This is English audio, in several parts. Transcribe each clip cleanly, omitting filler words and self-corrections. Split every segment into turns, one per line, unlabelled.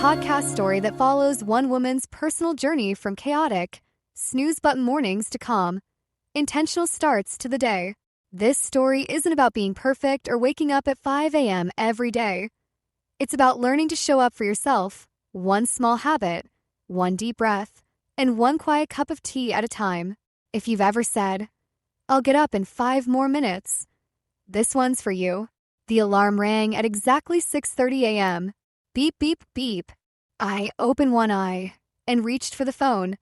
podcast story that follows one woman's personal journey from chaotic, snooze button mornings to calm, intentional starts to the day. This story isn't about being perfect or waking up at 5 a.m. every day. It's about learning to show up for yourself, one small habit, one deep breath, and one quiet cup of tea at a time. If you've ever said, "I'll get up in 5 more minutes," this one's for you. The alarm rang at exactly 6:30 a.m. Beep, beep, beep. I opened one eye and reached for the phone,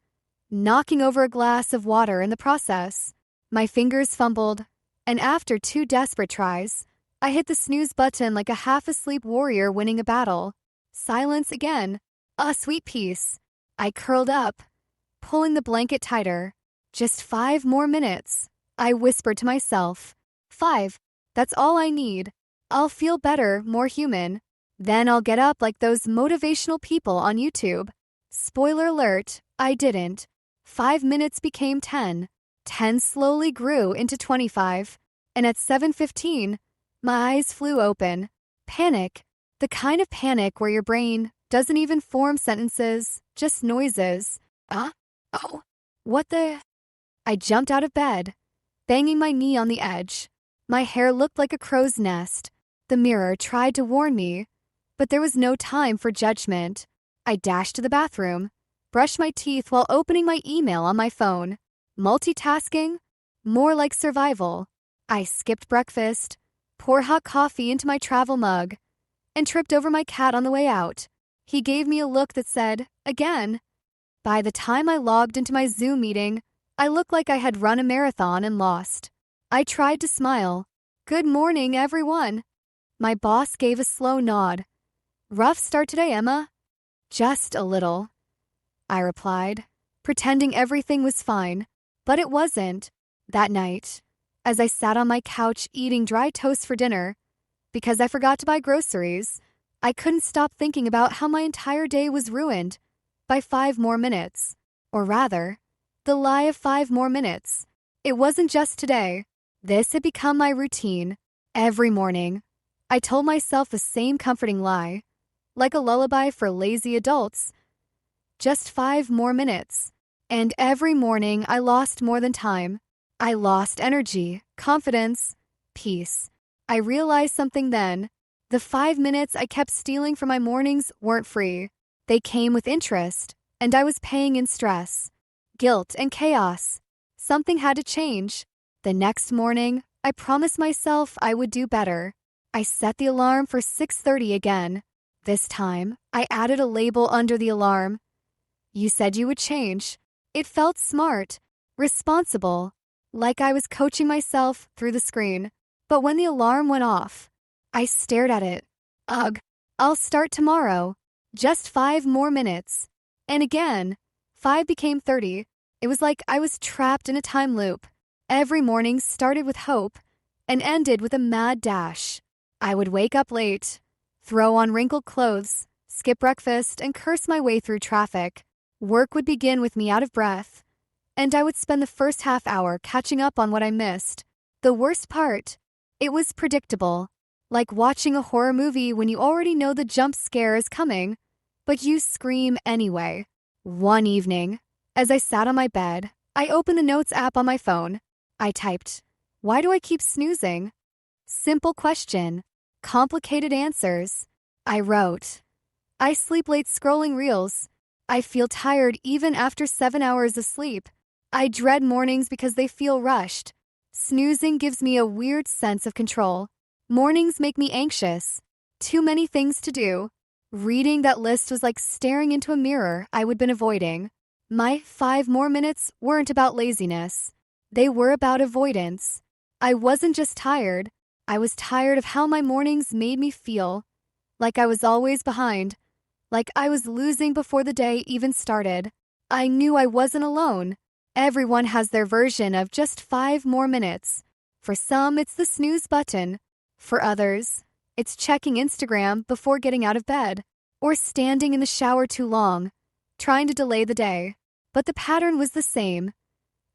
knocking over a glass of water in the process. My fingers fumbled, and after 2 desperate tries, I hit the snooze button like a half-asleep warrior winning a battle. Silence again. A sweet peace. I curled up, pulling the blanket tighter. Just 5 more minutes, I whispered to myself. 5. That's all I need. I'll feel better, more human. Then I'll get up like those motivational people on YouTube. Spoiler alert, I didn't. 5 minutes became 10. 10 slowly grew into 25. And at 7:15, my eyes flew open. Panic. The kind of panic where your brain doesn't even form sentences, just noises. Oh, what the? I jumped out of bed, banging my knee on the edge. My hair looked like a crow's nest. The mirror tried to warn me, but there was no time for judgment. I dashed to the bathroom, brushed my teeth while opening my email on my phone. Multitasking? More like survival. I skipped breakfast, poured hot coffee into my travel mug, and tripped over my cat on the way out. He gave me a look that said, "Again." By the time I logged into my Zoom meeting, I looked like I had run a marathon and lost. I tried to smile. "Good morning, everyone." My boss gave a slow nod. "Rough start today, Emma?" "Just a little," I replied, pretending everything was fine. But it wasn't. That night, as I sat on my couch eating dry toast for dinner, because I forgot to buy groceries, I couldn't stop thinking about how my entire day was ruined by 5 more minutes. Or rather, the lie of 5 more minutes. It wasn't just today. This had become my routine. Every morning, I told myself the same comforting lie, like a lullaby for lazy adults. Just 5 more minutes. And every morning I lost more than time. I lost energy, confidence, peace. I realized something then. The 5 minutes I kept stealing from my mornings weren't free. They came with interest, and I was paying in stress, guilt, and chaos. Something had to change. The next morning, I promised myself I would do better. I set the alarm for 6:30 again. This time, I added a label under the alarm. "You said you would change." It felt smart, responsible, like I was coaching myself through the screen. But when the alarm went off, I stared at it. Ugh, I'll start tomorrow. Just 5 more minutes. And again, 5 became 30. It was like I was trapped in a time loop. Every morning started with hope and ended with a mad dash. I would wake up late, throw on wrinkled clothes, skip breakfast, and curse my way through traffic. Work would begin with me out of breath, and I would spend the first half hour catching up on what I missed. The worst part, it was predictable. Like watching a horror movie when you already know the jump scare is coming, but you scream anyway. One evening, as I sat on my bed, I opened the Notes app on my phone. I typed, "Why do I keep snoozing?" Simple question, complicated answers. I wrote, "I sleep late scrolling reels. I feel tired even after 7 hours of sleep. I dread mornings because they feel rushed. Snoozing gives me a weird sense of control. Mornings make me anxious. Too many things to do." Reading that list was like staring into a mirror I would been avoiding. My 5 more minutes weren't about laziness. They were about avoidance. I wasn't just tired. I was tired of how my mornings made me feel. Like I was always behind. Like I was losing before the day even started. I knew I wasn't alone. Everyone has their version of just 5 more minutes. For some, it's the snooze button. For others, it's checking Instagram before getting out of bed, or standing in the shower too long, trying to delay the day. But the pattern was the same.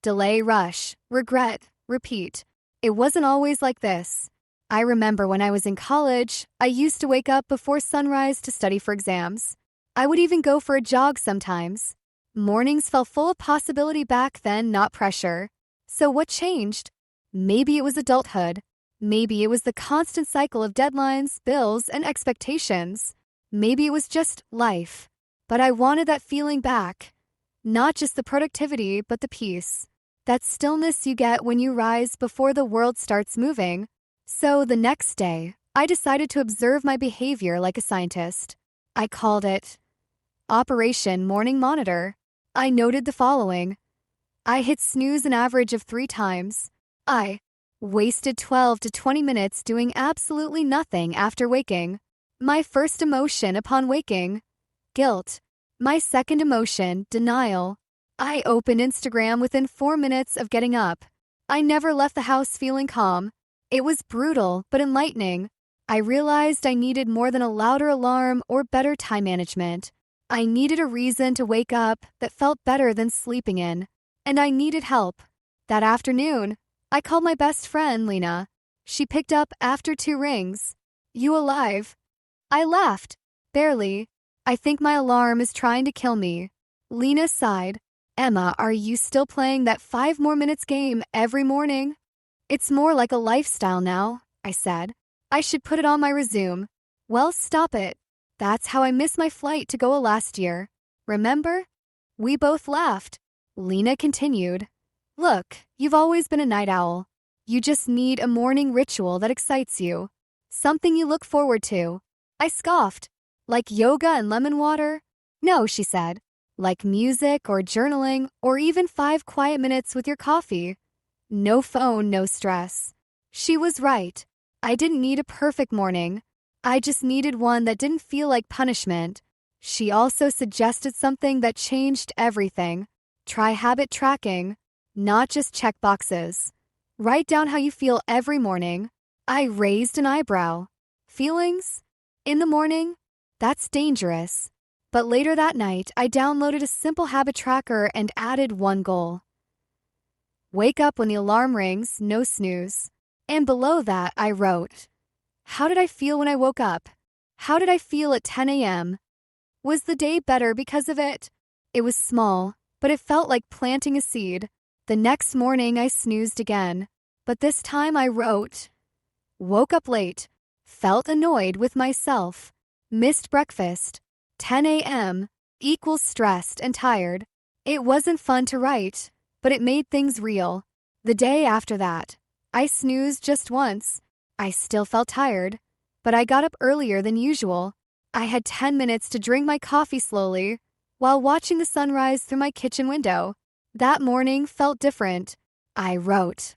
Delay, rush, regret, repeat. It wasn't always like this. I remember when I was in college, I used to wake up before sunrise to study for exams. I would even go for a jog sometimes. Mornings felt full of possibility back then, not pressure. So what changed? Maybe it was adulthood. Maybe it was the constant cycle of deadlines, bills, and expectations. Maybe it was just life. But I wanted that feeling back. Not just the productivity, but the peace. That stillness you get when you rise before the world starts moving. So the next day, I decided to observe my behavior like a scientist. I called it Operation Morning Monitor. I noted the following. I hit snooze an average of 3 times. I wasted 12 to 20 minutes doing absolutely nothing after waking. My first emotion upon waking, guilt. My second emotion, denial. I opened Instagram within 4 minutes of getting up. I never left the house feeling calm. It was brutal but enlightening. I realized I needed more than a louder alarm or better time management. I needed a reason to wake up that felt better than sleeping in. And I needed help. That afternoon, I called my best friend, Lena. She picked up after 2 rings. You alive? I laughed. Barely. I think my alarm is trying to kill me. Lena sighed. Emma, are you still playing that 5 more minutes game every morning? It's more like a lifestyle now, I said. I should put it on my resume. Well, stop it. That's how I missed my flight to Goa last year. Remember? We both laughed. Lena continued. Look, you've always been a night owl. You just need a morning ritual that excites you. Something you look forward to. I scoffed. Like yoga and lemon water? No, she said. Like music or journaling or even 5 quiet minutes with your coffee. No phone, no stress. She was right. I didn't need a perfect morning. I just needed one that didn't feel like punishment. She also suggested something that changed everything. Try habit tracking, not just check boxes. Write down how you feel every morning. I raised an eyebrow. Feelings? In the morning? That's dangerous. But later that night, I downloaded a simple habit tracker and added one goal. Wake up when the alarm rings, no snooze. And below that, I wrote, how did I feel when I woke up? How did I feel at 10 a.m.? Was the day better because of it? It was small, but it felt like planting a seed. The next morning, I snoozed again. But this time I wrote, woke up late, felt annoyed with myself, missed breakfast, 10 a.m. equals stressed and tired. It wasn't fun to write, but it made things real. The day after that, I snoozed just once. I still felt tired, but I got up earlier than usual. I had 10 minutes to drink my coffee slowly while watching the sunrise through my kitchen window. That morning felt different. I wrote,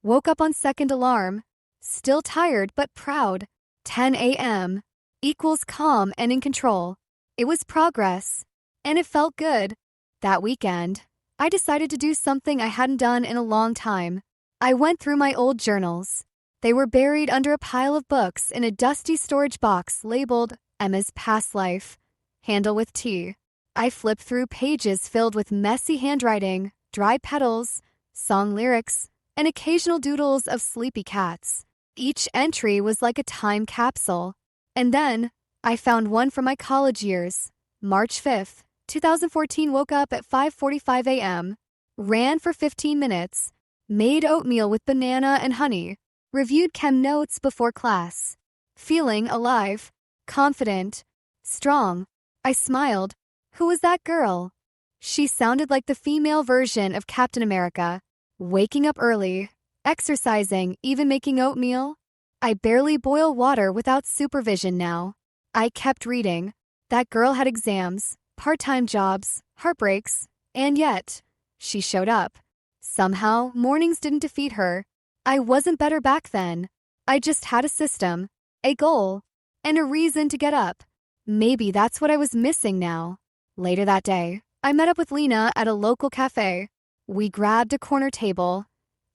woke up on second alarm, still tired but proud. 10 a.m. equals calm and in control. It was progress, and it felt good. That weekend, I decided to do something I hadn't done in a long time. I went through my old journals. They were buried under a pile of books in a dusty storage box labeled Emma's Past Life, handle with T. I flipped through pages filled with messy handwriting, dry petals, song lyrics, and occasional doodles of sleepy cats. Each entry was like a time capsule. And then, I found one from my college years. March 5th, 2014, woke up at 5:45 a.m., ran for 15 minutes, made oatmeal with banana and honey, reviewed chem notes before class. Feeling alive, confident, strong. I smiled. Who was that girl? She sounded like the female version of Captain America. Waking up early, exercising, even making oatmeal. I barely boil water without supervision now. I kept reading. That girl had exams, part-time jobs, heartbreaks, and yet, she showed up. Somehow, mornings didn't defeat her. I wasn't better back then. I just had a system, a goal, and a reason to get up. Maybe that's what I was missing now. Later that day, I met up with Lena at a local cafe. We grabbed a corner table,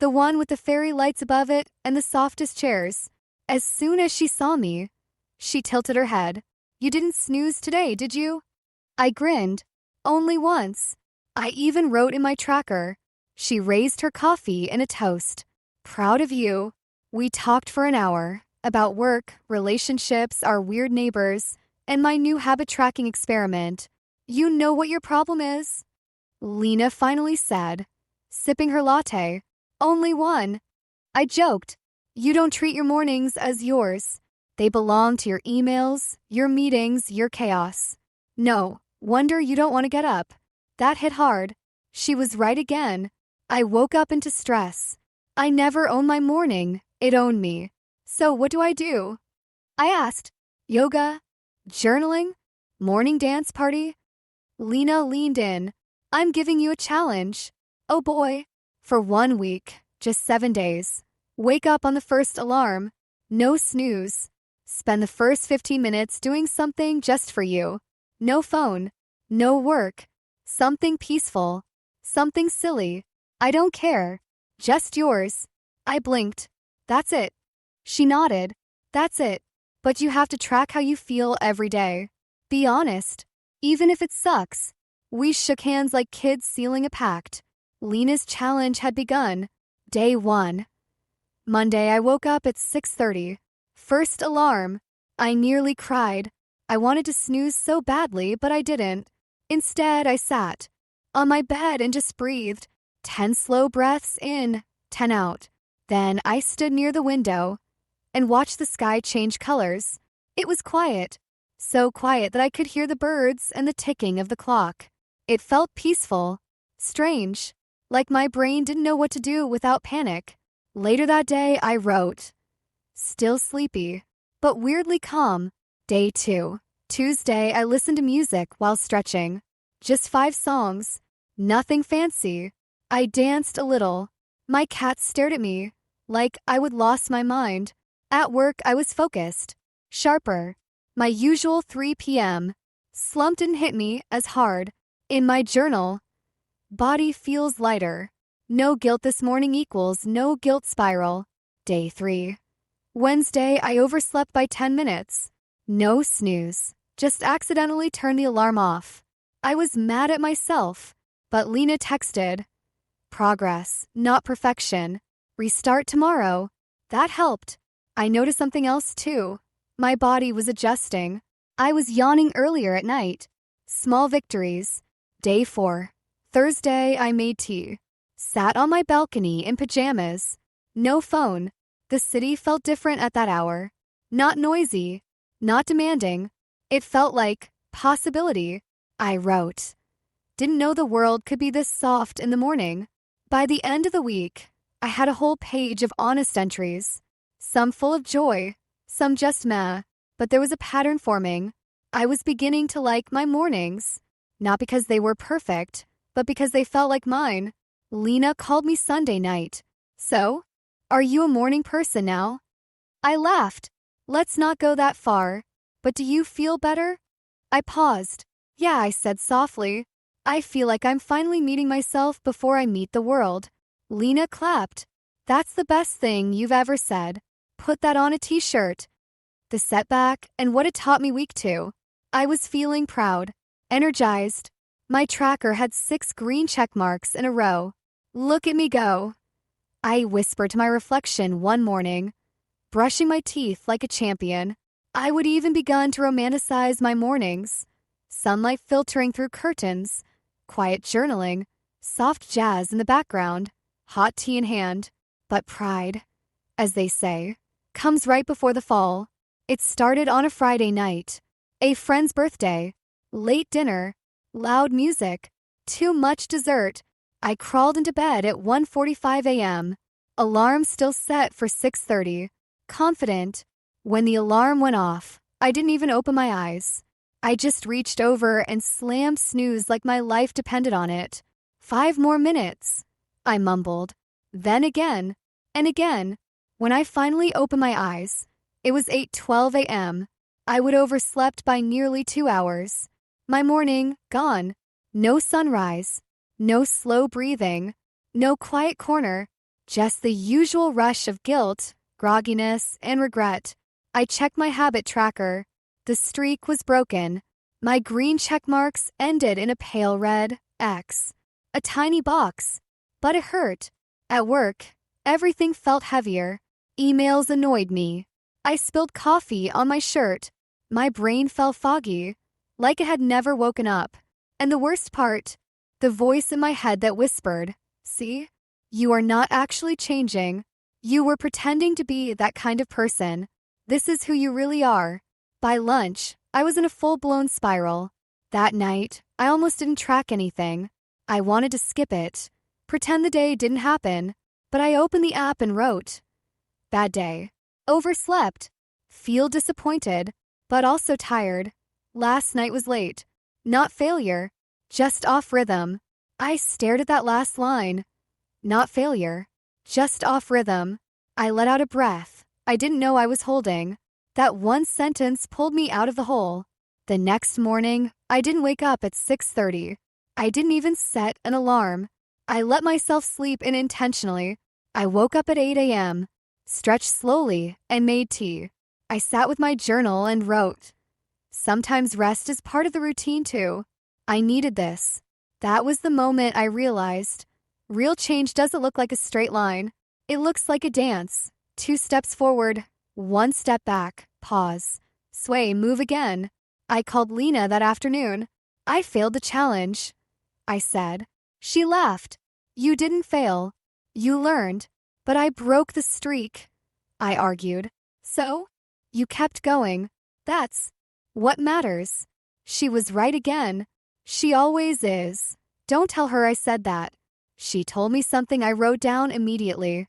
the one with the fairy lights above it and the softest chairs. As soon as she saw me, she tilted her head. You didn't snooze today, did you? I grinned. Only once. I even wrote in my tracker. She raised her coffee in a toast. Proud of you. We talked for an hour about work, relationships, our weird neighbors, and my new habit tracking experiment. You know what your problem is? Lena finally said, sipping her latte. Only one. I joked. You don't treat your mornings as yours. They belong to your emails, your meetings, your chaos. No wonder you don't want to get up. That hit hard. She was right again. I woke up into stress. I never owned my morning. It owned me. So what do? I asked. Yoga? Journaling? Morning dance party? Lena leaned in. I'm giving you a challenge. Oh boy. For 1 week, just 7 days. Wake up on the first alarm. No snooze. Spend the first 15 minutes doing something just for you. No phone. No work. Something peaceful. Something silly. I don't care. Just yours. I blinked. That's it. She nodded. That's it. But you have to track how you feel every day. Be honest. Even if it sucks. We shook hands like kids sealing a pact. Lena's challenge had begun. Day 1. Monday, I woke up at 6:30. First alarm. I nearly cried. I wanted to snooze so badly, but I didn't. Instead, I sat on my bed and just breathed. 10 slow breaths in, 10 out. Then I stood near the window and watched the sky change colors. It was quiet. So quiet that I could hear the birds and the ticking of the clock. It felt peaceful. Strange. Like my brain didn't know what to do without panic. Later that day, I wrote. Still sleepy, but weirdly calm. Day 2. Tuesday, I listened to music while stretching. Just 5 songs. Nothing fancy. I danced a little. My cat stared at me, like I would lost my mind. At work, I was focused. Sharper. My usual 3 p.m. Slump didn't hit me as hard. In my journal, body feels lighter. No guilt this morning equals no guilt spiral. Day 3. Wednesday, I overslept by 10 minutes. No snooze. Just accidentally turned the alarm off. I was mad at myself, but Lena texted. Progress, not perfection. Restart tomorrow. That helped. I noticed something else too. My body was adjusting. I was yawning earlier at night. Small victories. Day 4. Thursday, I made tea. Sat on my balcony in pajamas. No phone. The city felt different at that hour. Not noisy. Not demanding. It felt like possibility. I wrote. Didn't know the world could be this soft in the morning. By the end of the week, I had a whole page of honest entries. Some full of joy, some just meh. But there was a pattern forming. I was beginning to like my mornings. Not because they were perfect, but because they felt like mine. Lena called me Sunday night. So, are you a morning person now? I laughed. Let's not go that far. But do you feel better? I paused. Yeah, I said softly. I feel like I'm finally meeting myself before I meet the world. Lena clapped. That's the best thing you've ever said. Put that on a t-shirt. The setback and what it taught me week 2. I was feeling proud, energized. My tracker had 6 green check marks in a row. Look at me go. I whispered to my reflection one morning, brushing my teeth like a champion. I would even begun to romanticize my mornings. Sunlight filtering through curtains, quiet journaling, soft jazz in the background, hot tea in hand. But pride, as they say, comes right before the fall. It started on a Friday night. A friend's birthday. Late dinner. Loud music. Too much dessert. I crawled into bed at 1:45 a.m. Alarm still set for 6:30. Confident. When the alarm went off, I didn't even open my eyes. I just reached over and slammed snooze like my life depended on it. 5 more minutes, I mumbled. Then again, and again. When I finally opened my eyes, it was 8:12 a.m. I would overslept by nearly 2 hours. My morning, gone. No sunrise. No slow breathing. No quiet corner. Just the usual rush of guilt, grogginess, and regret. I checked my habit tracker. The streak was broken. My green check marks ended in a pale red X. A tiny box. But it hurt. At work, everything felt heavier. Emails annoyed me. I spilled coffee on my shirt. My brain felt foggy, like it had never woken up. And the worst part, the voice in my head that whispered, "See? You are not actually changing. You were pretending to be that kind of person. This is who you really are." By lunch, I was in a full-blown spiral. That night, I almost didn't track anything. I wanted to skip it, pretend the day didn't happen, but I opened the app and wrote, "Bad day. Overslept. Feel disappointed, but also tired. Last night was late. Not failure, just off rhythm." I stared at that last line. Not failure, just off rhythm. I let out a breath I didn't know I was holding. That one sentence pulled me out of the hole. The next morning, I didn't wake up at 6:30. I didn't even set an alarm. I let myself sleep in intentionally. I woke up at 8 a.m., stretched slowly, and made tea. I sat with my journal and wrote. Sometimes rest is part of the routine too. I needed this. That was the moment I realized real change doesn't look like a straight line. It looks like a dance. 2 steps forward, 1 step back, pause, sway, move again. I called Lena that afternoon. "I failed the challenge," I said. She laughed. "You didn't fail. You learned." "But I broke the streak," I argued. "So? You kept going. That's what matters." She was right again. She always is. Don't tell her I said that. She told me something I wrote down immediately.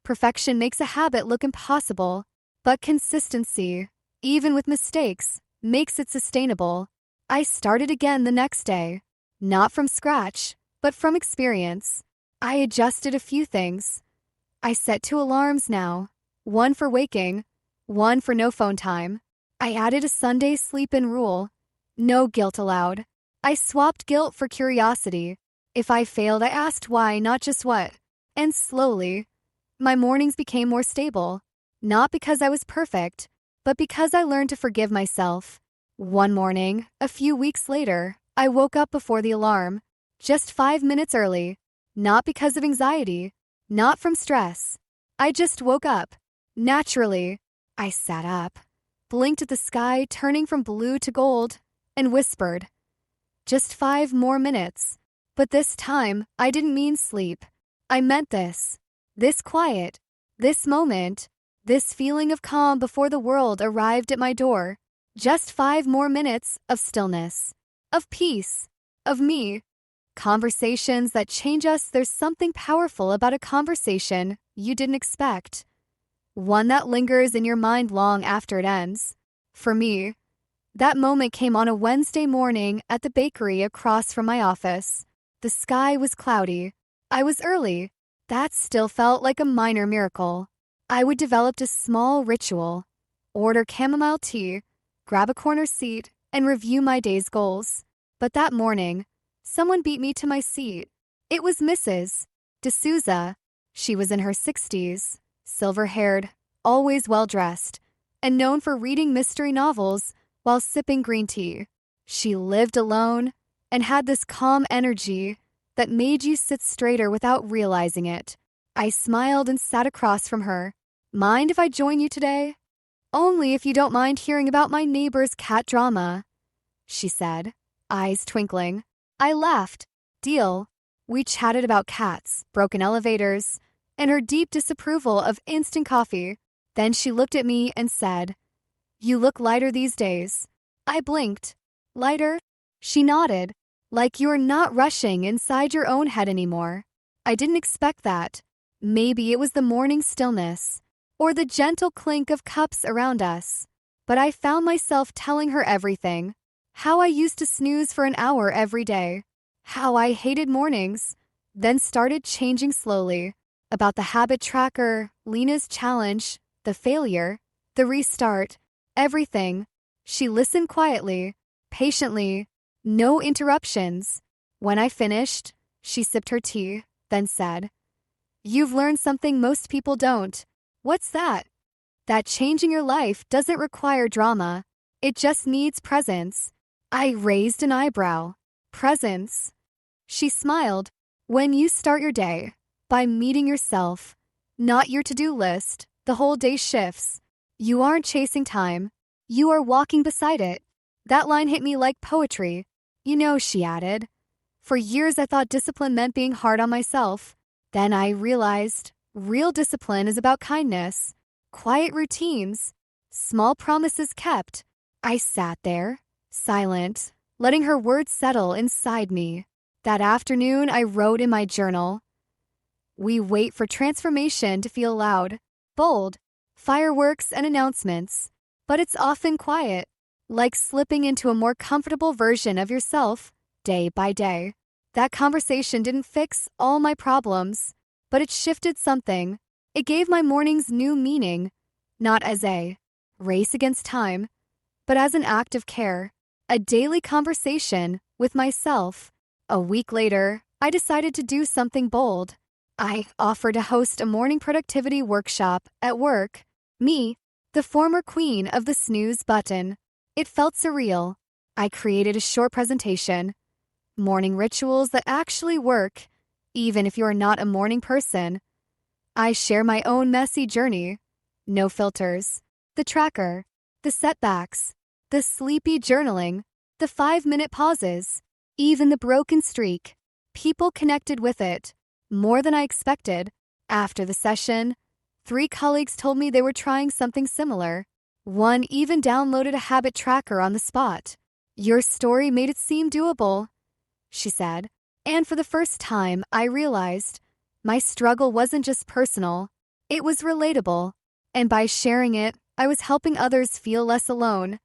Perfection makes a habit look impossible, but consistency, even with mistakes, makes it sustainable. I started again the next day. Not from scratch, but from experience. I adjusted a few things. I set 2 alarms now. 1 for waking, 1 for no phone time. I added a Sunday sleep-in rule. No guilt allowed. I swapped guilt for curiosity. If I failed, I asked why, not just what. And slowly, my mornings became more stable. Not because I was perfect, but because I learned to forgive myself. One morning, a few weeks later, I woke up before the alarm, just 5 minutes early. Not because of anxiety, not from stress. I just woke up. Naturally, I sat up, blinked at the sky turning from blue to gold, and whispered, "Just 5 more minutes." But this time, I didn't mean sleep. I meant this. This quiet. This moment. This feeling of calm before the world arrived at my door. Just 5 more minutes of stillness. Of peace. Of me. Conversations that change us. There's something powerful about a conversation you didn't expect. One that lingers in your mind long after it ends. For me, that moment came on a Wednesday morning at the bakery across from my office. The sky was cloudy. I was early. That still felt like a minor miracle. I would develop a small ritual. Order chamomile tea, grab a corner seat, and review my day's goals. But that morning, someone beat me to my seat. It was Mrs. D'Souza. She was in her 60s, silver-haired, always well-dressed, and known for reading mystery novels while sipping green tea. She lived alone and had this calm energy that made you sit straighter without realizing it. I smiled and sat across from her. "Mind if I join you today?" "Only if you don't mind hearing about my neighbor's cat drama," she said, eyes twinkling. I laughed. "Deal." We chatted about cats, broken elevators, and her deep disapproval of instant coffee. Then she looked at me and said, "You look lighter these days." I blinked. "Lighter?" She nodded, like you're not rushing inside your own head anymore. I didn't expect that. Maybe it was the morning stillness, or the gentle clink of cups around us. But I found myself telling her everything. How I used to snooze for an hour every day. How I hated mornings, then started changing slowly. About the habit tracker, Lena's challenge, the failure, the restart, everything. She listened quietly, patiently, no interruptions. When I finished, she sipped her tea, then said, "You've learned something most people don't." "What's that?" "That changing your life doesn't require drama. It just needs presence." I raised an eyebrow. "Presence?" She smiled. "When you start your day, by meeting yourself, not your to-do list, the whole day shifts. You aren't chasing time. You are walking beside it. That line hit me like poetry. You know, she added. For years I thought discipline meant being hard on myself. Then I realized real discipline is about kindness, quiet routines, small promises kept. I sat there, silent, letting her words settle inside me. That afternoon I wrote in my journal, "We wait for transformation to feel loud, bold, fireworks and announcements, but it's often quiet, like slipping into a more comfortable version of yourself, day by day." That conversation didn't fix all my problems, but it shifted something. It gave my mornings new meaning, not as a race against time, but as an act of care, a daily conversation with myself. A week later, I decided to do something bold. I offered to host a morning productivity workshop at work. Me, the former queen of the snooze button. It felt surreal. I created a short presentation. Morning rituals that actually work, even if you are not a morning person. I share my own messy journey. No filters. The tracker. The setbacks. The sleepy journaling. The 5-minute pauses. Even the broken streak. People connected with it. More than I expected. After the session, 3 colleagues told me they were trying something similar. One even downloaded a habit tracker on the spot. "Your story made it seem doable," she said. And for the first time, I realized my struggle wasn't just personal, it was relatable. And by sharing it, I was helping others feel less alone.